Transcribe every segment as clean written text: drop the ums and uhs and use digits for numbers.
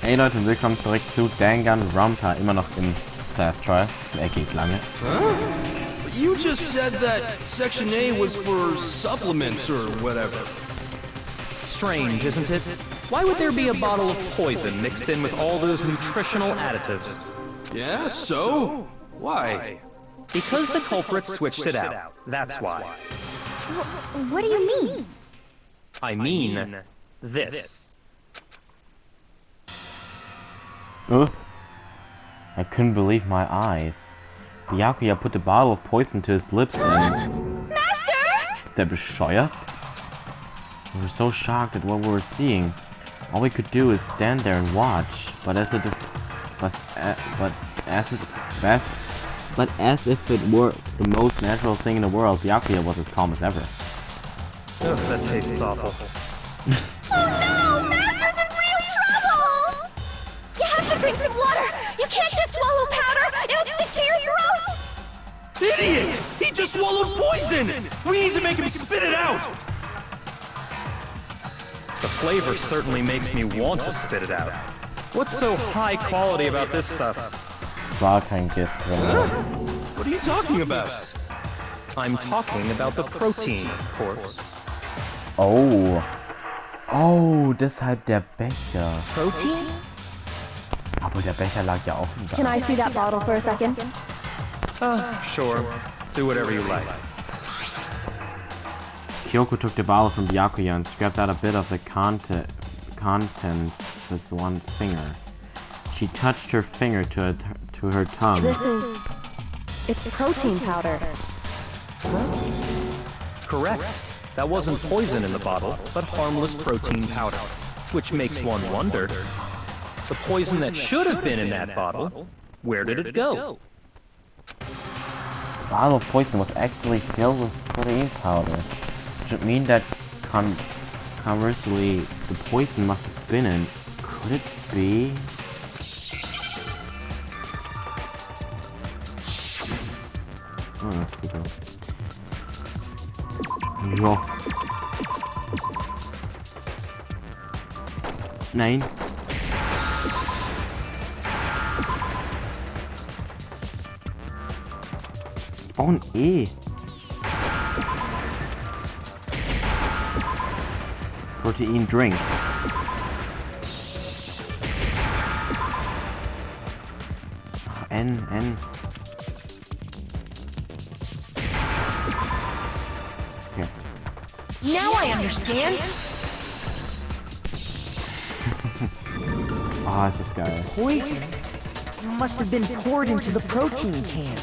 Hey Leute und willkommen zurück zu Danganronpa, immer noch im Class Trial. Geht lange. Huh? You just said that Section A was for supplements or whatever. Strange, isn't it? Why would there be a bottle of poison mixed in with all those nutritional additives? Yeah, so? Why? Because the culprit switched it out. That's why. What do you mean? I mean this. I couldn't believe my eyes. Byakuya put the bottle of poison to his lips and... Master! Ist der bescheuert? We were so shocked at what we were seeing. All we could do is stand there and watch. But as if it were the most natural thing in the world, Byakuya was as calm as ever. Ugh, that tastes awful. Oh no! Master's in real trouble! You have to drink some water! You can't just swallow powder! It'll stick to your throat! Idiot! He just swallowed poison! We need to make him spit it out! The flavor certainly makes me want to spit it out. What's so high quality about this stuff? War kein Gift drin. What are you talking about? I'm talking about the protein, of course. Oh. Oh, deshalb der Becher. Protein? Aber der Becher lag ja auch da. Can I see that bottle for a second? Sure. Do whatever you like. Kyoko took the bottle from Byakuya and scraped out a bit of the contents with one finger. She touched her finger to her tongue. It's protein powder. Correct. That wasn't poison in the bottle, but harmless protein powder. Which makes one wonder, the poison that should have been in that bottle, where did it go? The bottle of poison was actually filled with protein powder. Which would mean that conversely, the poison must have been in. Could it be? Oh, that's super. Ja. Nein. Oh, ein E. Protein drink. Ach, N. Okay. Now I understand. Ah, es ist geil. Poison must have been poured into the protein can.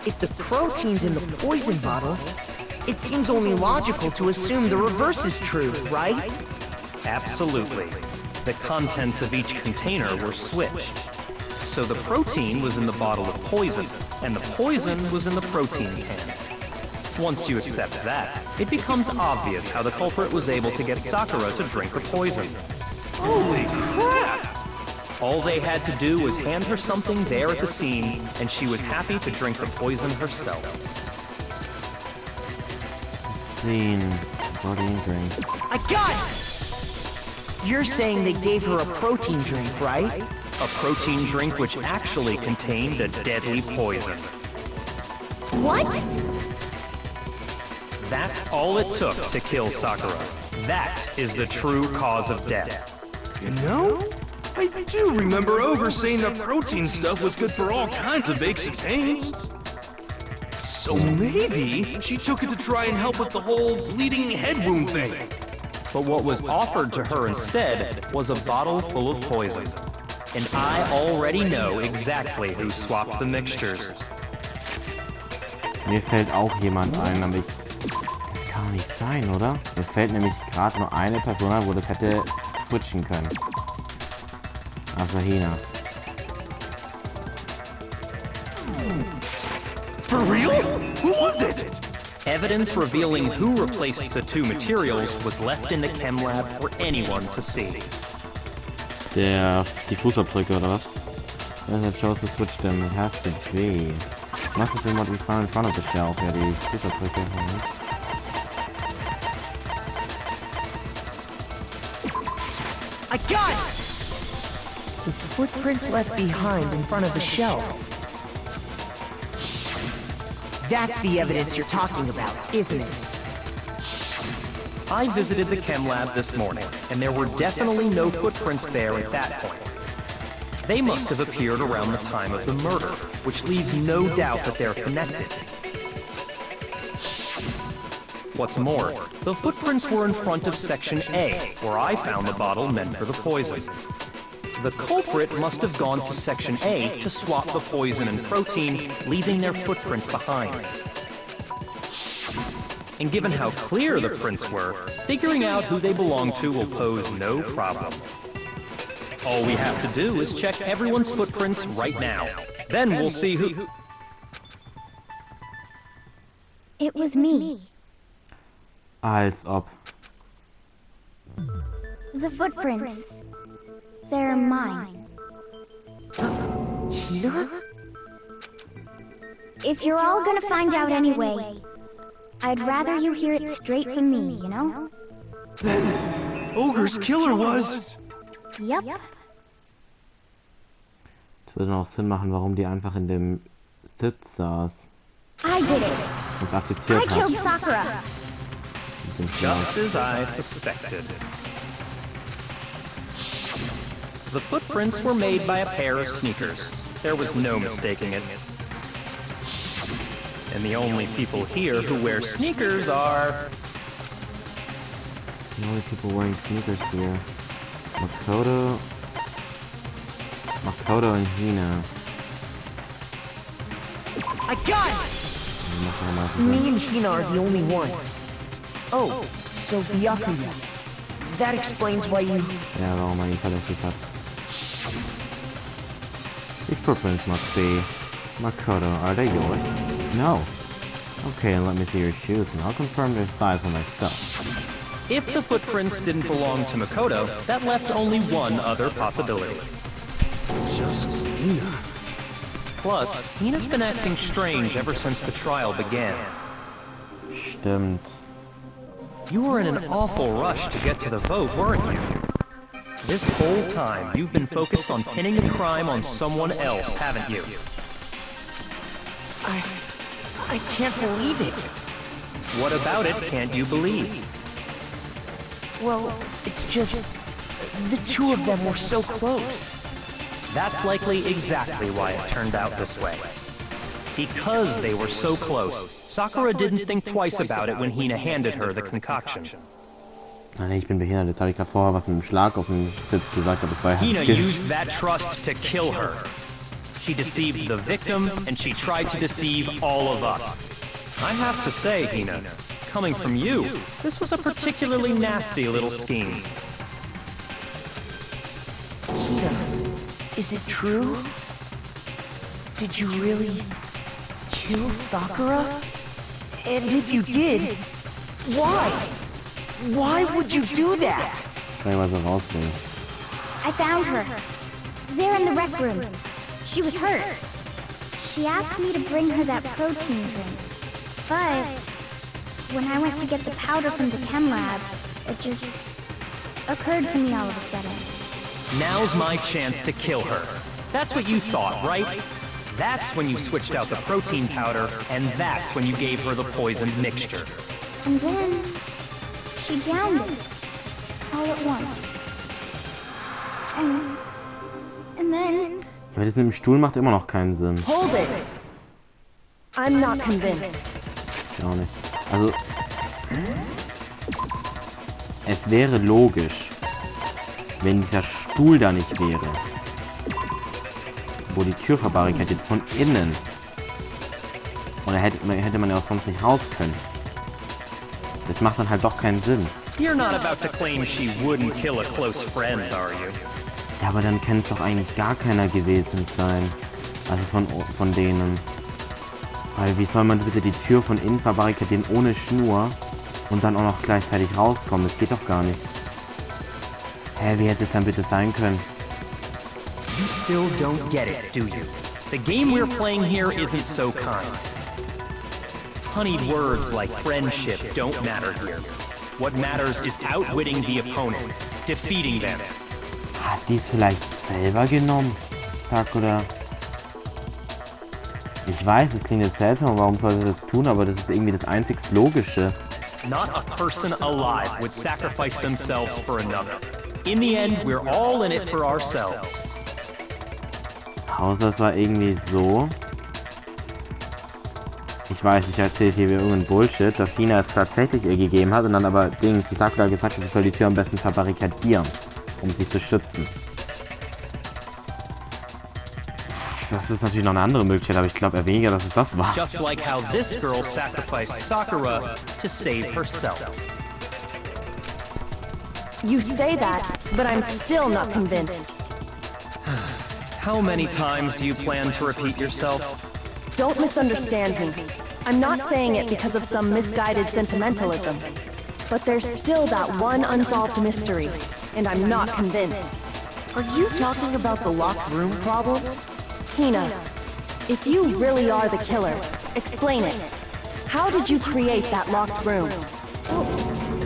If the protein's in the poison bottle, it seems only logical to assume the reverse is true, right? Absolutely. The contents of each container were switched. So the protein was in the bottle of poison, and the poison was in the protein can. Once you accept that, it becomes obvious how the culprit was able to get Sakura to drink the poison. Holy crap! All they had to do was hand her something there at the scene, and she was happy to drink the poison herself. Scene. Protein drink. I got it! You're saying they gave her a protein drink, right? A protein drink which actually contained a deadly poison. What? That's all it took to kill Sakura. That is the true cause of death. You know? I do remember Ogre saying that protein stuff was good for all kinds of aches and pains. So maybe she took it to try and help with the whole bleeding head wound thing. But what was offered to her instead was a bottle full of poison. And I already know exactly who swapped the mixtures. Mir fällt auch jemand ein, aber das kann doch nicht sein, oder? Mir fällt nämlich gerade nur eine Person ein, wo das hätte switchen können. Also Hina. For real? Who was it? Evidence revealing who replaced the two materials was left in the chem lab for anyone to see. Die Fußabdrücke oder was? That shows who switched them. It has to be. Must have been what we found in front of the shelf. Ja, die Fußabdrücke. I got it! The footprints left behind in front of the shelf. That's the evidence you're talking about, isn't it? I visited the chem lab this morning, and there were definitely no footprints there at that point. They must have appeared around the time of the murder, which leaves no doubt that they're connected. What's more, the footprints were in front of Section A, where I found the bottle meant for the poison. The culprit must have gone to Section A to swap the poison and protein, leaving their footprints behind. And given how clear the prints were, figuring out who they belong to will pose no problem. All we have to do is check everyone's footprints right now. Then we'll see who... It was me. Als ob. The footprints. They're mine. Hina? If you're all gonna find out anyway, I'd rather you hear it straight from me, you know? Ogre's killer was... Yep. Es würde auch Sinn machen, warum die einfach in dem Sitz saß I did it. und es I akzeptiert killed hat. Sakura. Mit dem Schlag. Just as I suspected. The footprints were made by a pair of sneakers. There was no mistaking it. And the only people here who wear sneakers are... The only people wearing sneakers here. Makoto and Hina. I got it! Me and Hina are the only ones. Oh, so Byakuya. That explains why you... Ja, warum er ihn verlässlich hat. These footprints must be... Makoto, are they yours? No. Okay, let me see your shoes and I'll confirm their size for myself. If the footprints didn't belong to Makoto, that left only one other possibility. Just Hina. Plus, Hina's been acting strange ever since the trial began. Stimmt. You were in an awful rush to get to the vote, weren't you? This whole time, you've been focused on pinning the crime on someone else, haven't you? I can't believe it. What about it can't you believe? Well, it's just... the two of them were so close. That's likely exactly why it turned out this way. Because they were so close, Sakura didn't think twice about it when Hina handed her the concoction. Ah, nee, ich bin behindert. Jetzt habe ich gerade vorher was mit dem Schlag auf den Sitz gesagt, aber das war Hina Gift. used that trust to kill her. She deceived the victim, and she tried to deceive all of us. I have to say, Hina, coming from you, this was a particularly nasty little scheme. Hina, is it true? Did you really kill Sakura? And if you did, why? Why would you do that? Schnell was er raus will. I found her. There in the rec room. She was hurt. She asked me to bring her that protein drink. But when I went to get the powder from the chem lab, it just occurred to me all of a sudden. Now's my chance to kill her. That's what you thought, right? That's when you switched out the protein powder, and that's when you gave her the poisoned mixture. And then she downed it all at once. And then... Aber das mit dem Stuhl macht immer noch keinen Sinn. Hold it! I'm not convinced. Ich auch nicht. Also... Es wäre logisch, wenn dieser Stuhl da nicht wäre. Wo die Tür verbarrikadiert von innen. Oder hätte man ja auch sonst nicht raus können. Das macht dann halt doch keinen Sinn. You're not about to claim she wouldn't kill a close friend, are you? Ja, aber dann kann es doch eigentlich gar keiner gewesen sein. Also von denen. Weil wie soll man bitte die Tür von innen verbarrikadieren ohne Schnur und dann auch noch gleichzeitig rauskommen? Das geht doch gar nicht. Hä, wie hätte es dann bitte sein können? You still don't get it, do you? The game we're playing here isn't so kind. Honeyed words like friendship don't matter here. What matters is outwitting the opponent, defeating them. Hat die es vielleicht selber genommen? Sakura. Ich weiß, es klingt jetzt seltsam, warum soll sie das tun, aber das ist irgendwie das einzig Logische. Not a person alive would sacrifice themselves for another. In the end, we're all in it for ourselves. Außer es war irgendwie so. Ich weiß, ich erzähle hier wieder irgendeinen Bullshit, dass Hina es tatsächlich ihr gegeben hat und dann aber die Sakura gesagt hat, sie soll die Tür am besten verbarrikadieren, um sich zu schützen. Das ist natürlich noch eine andere Möglichkeit, aber ich glaube eher weniger, dass es das war. Just like how this girl sacrificed Sakura to save herself. You say that, but I'm still not convinced. How many times do you plan to repeat yourself? Don't misunderstand me. I'm not saying it because of some misguided sentimentalism. But there's still that one unsolved mystery, and I'm not convinced. Are you talking about the locked room problem? Hina, if you really are the killer, explain it. How did you create that locked room?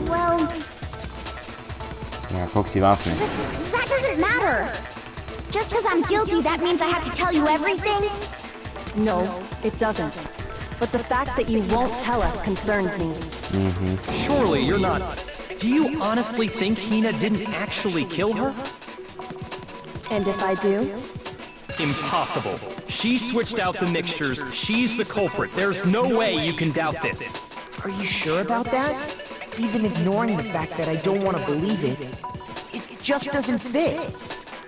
Well, Ja, guck, die war's nicht. that doesn't matter. Just because I'm guilty, that means I have to tell you everything? No, it doesn't. But the fact that you won't tell us concerns me. Surely you're not... Do you honestly think Hina didn't actually kill her? And if I do? Impossible. She switched out the mixtures. She's the culprit. There's no way you can doubt this. Are you sure about that? Even ignoring the fact that I don't want to believe it, it just doesn't fit.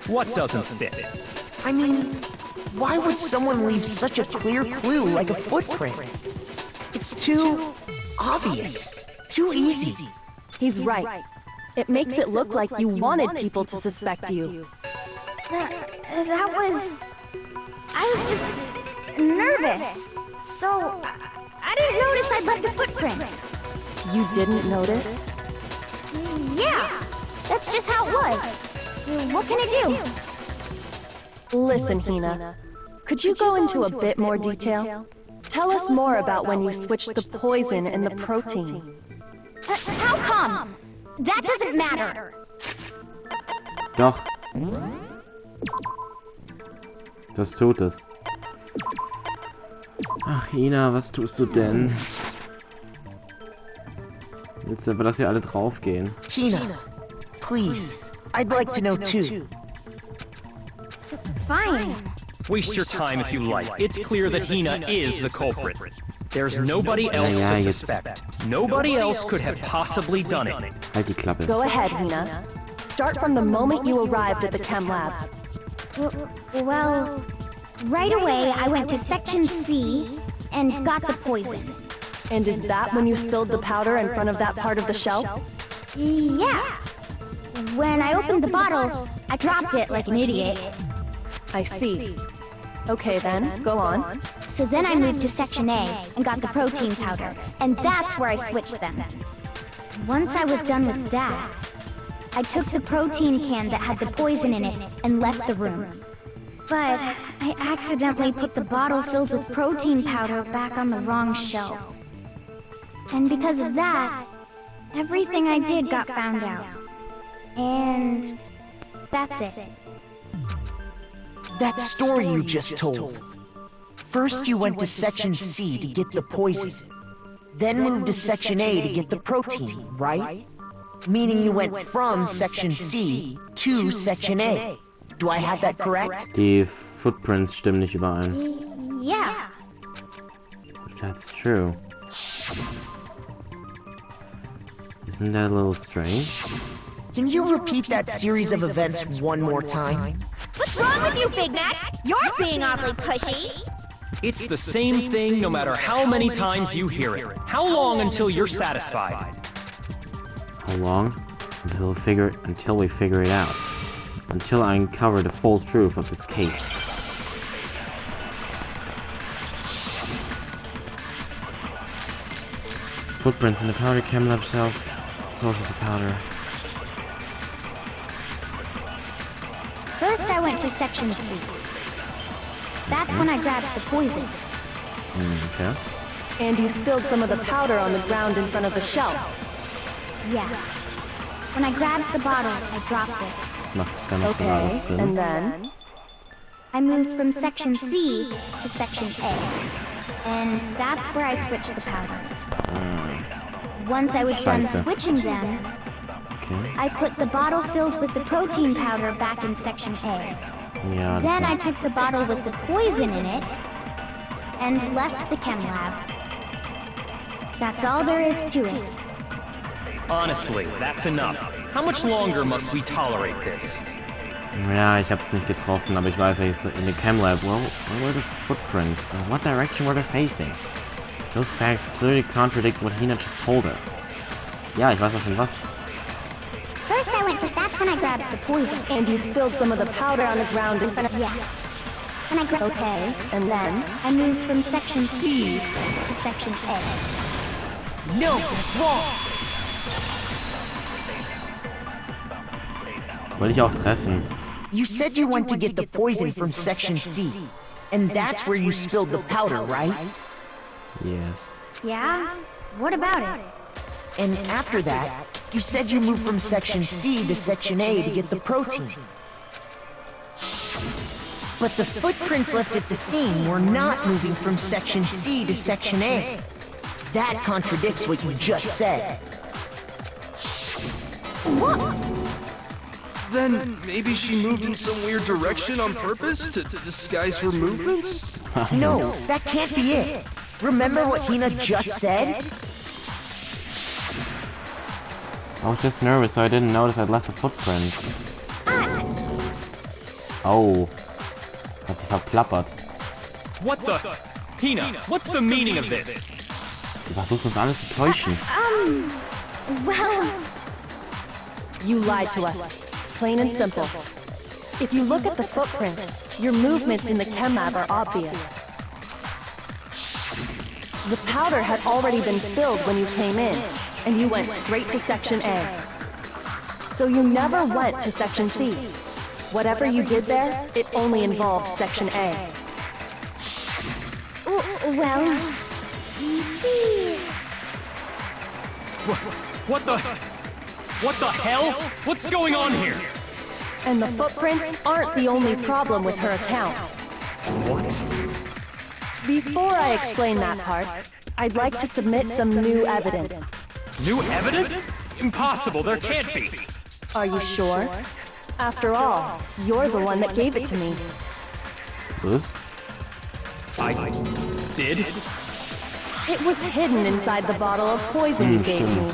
What doesn't fit? I mean, why would someone leave such a clear clue like a footprint? It's too obvious, too easy. He's right. It makes it look like you wanted people to suspect you. That was... I was just nervous. So, I didn't notice I'd left a footprint. You didn't notice? Yeah, that's just how it was. What can I do? Listen, Hina. Could you go into a bit more detail? Tell us more about when you switched the poison and the protein. How come? That doesn't matter. Doch. Das tut es. Ach, Hina, was tust du denn? Willst du aber, dass wir alle draufgehen? Hina, please, I'd like to know too. Fine. Waste your time if you like. It's clear that Hina is the culprit. There's nobody else to suspect. Nobody else could have possibly done it. Halt die Klappe. Go ahead, Hina. Start from the moment you arrived at the chem lab. Well, right away I went to Section C and got the poison. And is that when you spilled the powder in front of that part of the shelf? Yeah. When I opened the bottle, I dropped it like an idiot. I see. Okay then, go on. So then I moved to Section A and got the protein powder, and that's where I switched them. Once I was done with that, I took the protein can that had the poison in it and left the room. But I accidentally put the bottle filled with protein powder back on the wrong shelf. And because of that, everything I did got found out. And that's it. That story you just told. First you went to Section C to get the poison, then moved to Section A to get the protein, right? Meaning you went from Section C to Section A. Do I have that correct? Die Footprints stimmen nicht überein. Yeah. That's true. Isn't that a little strange? Can you repeat that series of events one more time? What's wrong with you, Big Mac? You're being awfully pushy. It's the same thing no matter how many times you hear it. How long until you're satisfied? How long? Until we figure it out. Until I uncover the full truth of this case. Footprints in the powder chem lab shelf. Source of the powder. First I went to Section C. That's when I grabbed the poison. Okay. And you spilled some of the powder on the ground in front of the shelf. Yeah. When I grabbed the bottle, I dropped it. macht es ja nicht so alles Okay, Sinn. and then? I moved from section C to section A. And that's where I switched the powders. Once I was done Scheiße. switching them, Okay. I put the bottle filled with the protein powder back in section A. Ja, Then I das took the bottle with the poison in it and left the chem lab. That's all there is to it. Honestly, that's enough. How much longer must we tolerate this? ja, ich hab's nicht getroffen, aber ich weiß, welches in the chem lab. Well, where were the footprints? What direction were they facing? Those facts clearly contradict what Hina just told us. Ja, ich weiß auch schon was. First I went to that's when I grabbed the poison. And you spilled some of the powder on the ground in front of... Yeah. And I grabbed Okay, and then? I moved from section C to section A. No, that's wrong. Wollte ich auch treffen. You said you went to get the poison from section C. And that's where you spilled the powder, right? Yes. Yeah? What about it? And after that, you said you moved from section C to section A to get the protein. But the footprints left at the scene were not moving from section C to section A. That contradicts what you just said. Then maybe she moved in some weird direction on purpose to disguise her movements? No, that can't be it. Remember what Hina just said? I was just nervous, so I didn't notice I'd left a footprint. Oh. Hat sich verplappert. What the? Hina, what's the meaning of this? Du versuchst uns alles zu täuschen. Well, You lied to us. Plain and simple. If you look at the footprints, your movements in the chem lab are obvious. The powder had already been spilled when you came in, and you went straight to section A. So you never went to section C. Whatever you did there, it only involved section A. well, you see... What the? What the hell? What's going on here? And the footprints aren't the only problem with her account. What? Before I explain that part, I'd like to submit some new evidence. New evidence? Impossible, there can't be. Are you sure? After all, you're the one that gave it to me. Was? I did? It was hidden inside the bottle of poison you gave me.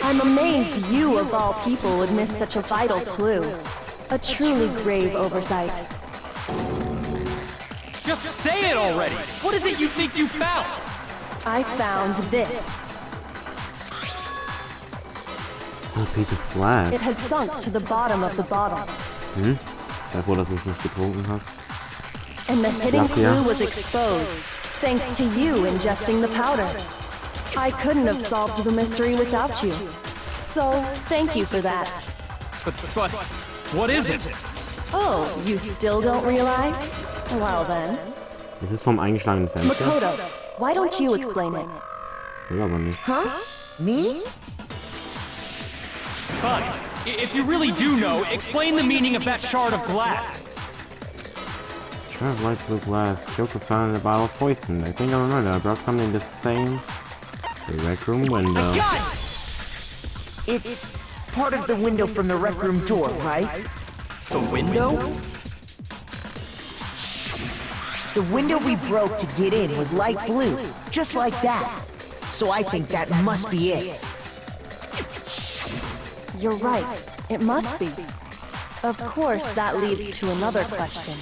I'm amazed you, of all people, would miss such a vital clue. A truly grave oversight. Just say it already! What is it you think you found? I found this. A piece of glass. It had sunk to the bottom of the bottle. Sei froh, dass du es nicht getrunken hast. And the hidden Lucky, huh? clue was exposed, thanks to you ingesting the powder. I couldn't have solved the mystery without you. So, thank you for that. But, what is it? Oh, you still don't realize? Well then. Es ist vom eingeschlagenen Fenster. Makoto, why don't you explain it? Will aber nicht. Huh? Me? Fine. If you really do know, explain the meaning of that shard of glass. Shard of light blue glass. Joker found in a bottle of poison. I think I remember. I brought something the same. The rec room window. It's part of the window from the rec room door, right? The window? The window we broke to get in was light blue, just like that. So I think that must be it. You're right. It must be. Of course, that leads to another question.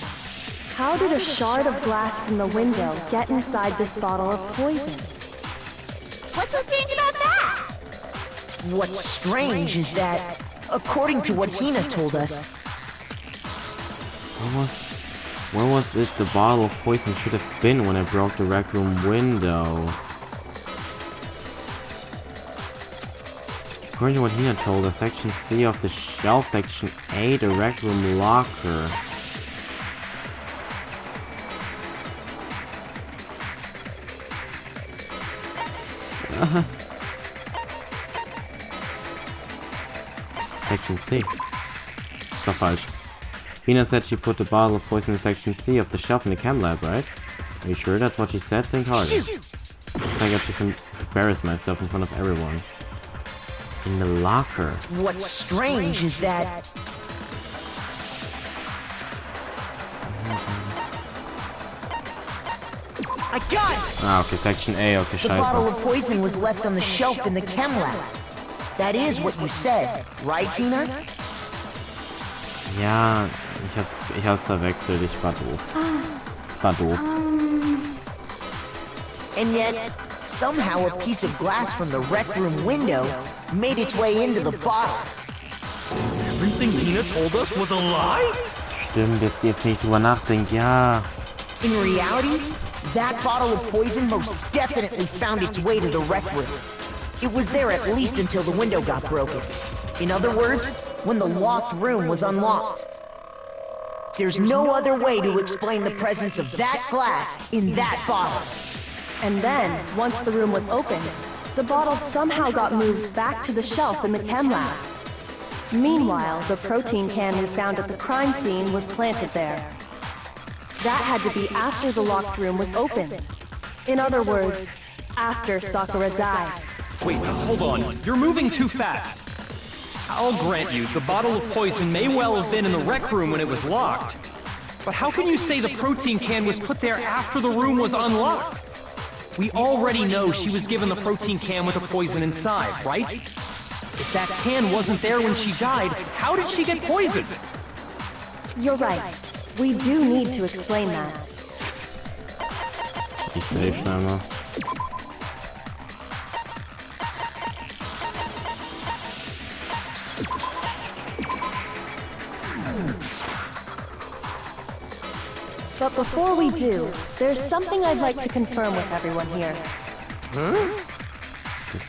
How did a shard of glass from the window get inside this bottle of poison? What's so strange about that? What's strange is that, according to what Hina told us, Where was it the bottle of poison should have been when I broke the rec room window? According to what Hina told us, section C of the shelf, section A, the rec room locker. Section C. ist doch falsch. Hina said she put the bottle of poison in section C of the shelf in the chem lab, right? Are you sure that's what she said? Think harder. Looks like I just embarrassed myself in front of everyone. In the locker. What's strange is that... I got it! Ah, okay, section A, okay, The bottle scheiße. of poison was left on the shelf in the chem lab. That is what you said, right, Hina? Ja, ich hab's verwechselt, ich war doof. War doof. And yet, somehow a piece of glass from the rec room window made its way into the bottle. Everything Hina told us was a lie? Stimmt, jetzt nicht drüber nachdenkt, ja. In reality, that bottle of poison most definitely found its way to the rec room. It was there at least until the window got broken. In other words, when the locked room was unlocked. There's no other way to explain the presence of that glass in that bottle. And then, once the room was opened, the bottle somehow got moved back to the shelf in the chem lab. Meanwhile, the protein can we found at the crime scene was planted there. That had to be after the locked room was opened. In other words, after Sakura died. Wait, hold on. You're moving too fast. I'll grant you, the bottle of poison may well have been in the rec room when it was locked. But how can you say the protein can was put there after the room was unlocked? We already know she was given the protein can with the poison inside, right? If that can wasn't there when she died, how did she get poisoned? You're right. We do need to explain that. Ich safe scheinbar. But before we do, there's something I'd like to confirm with everyone here.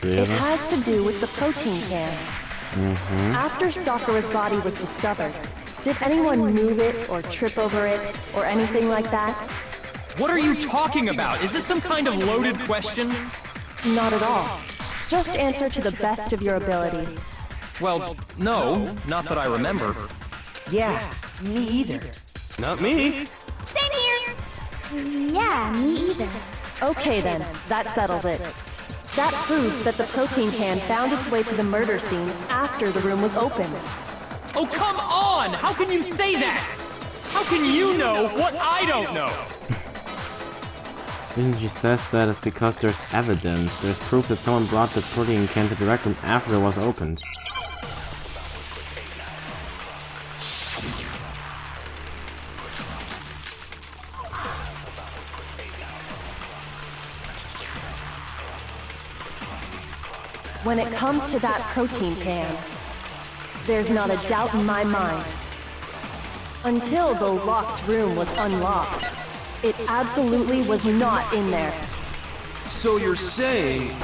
It has to do with the protein can. After Sakura's body was discovered, did anyone move it or trip over it or anything like that? What are you talking about? Is this some kind of loaded question? Not at all. Just answer to the best of your ability. Well, no, not that I remember. Yeah, me either. Not me. Same here. Yeah, me either. Okay then, that settles it. That proves that the protein can found its way to the murder scene after the room was opened. Oh, come on! How can you say that? How can you know what I don't know? Reason she says that is because there's evidence. There's proof that someone brought the protein can to the rec room after it was opened. When it comes to that protein can, there's not a doubt in my mind. Until the locked room was unlocked, it absolutely was not in there. So you're saying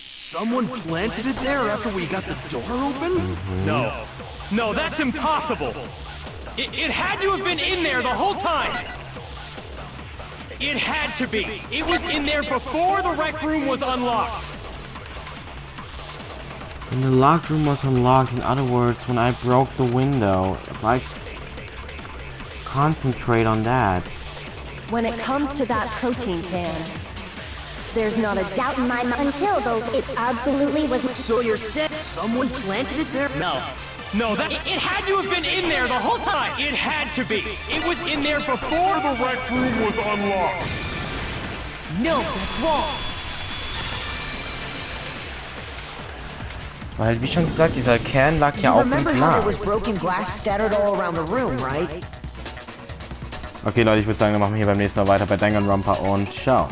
someone planted it there after we got the door open? No. No, that's impossible! It had to have been in there the whole time! It had to be! It was in there before the rec room was unlocked! When the locked room was unlocked, in other words, when I broke the window, if I concentrate on that. When it comes to that protein can, there's not a doubt in my mind until it absolutely was. So you're saying someone planted it there? No. No, it had to have been in there the whole time! It had to be! It was in there before the rec room was unlocked! No, that's wrong. Weil, wie schon gesagt, dieser Kern lag ja You auf dem remember how there was Glas. broken glass scattered all around the room, right? Okay, Leute, ich würde sagen, dann machen wir hier beim nächsten Mal weiter bei Danganronpa und ciao.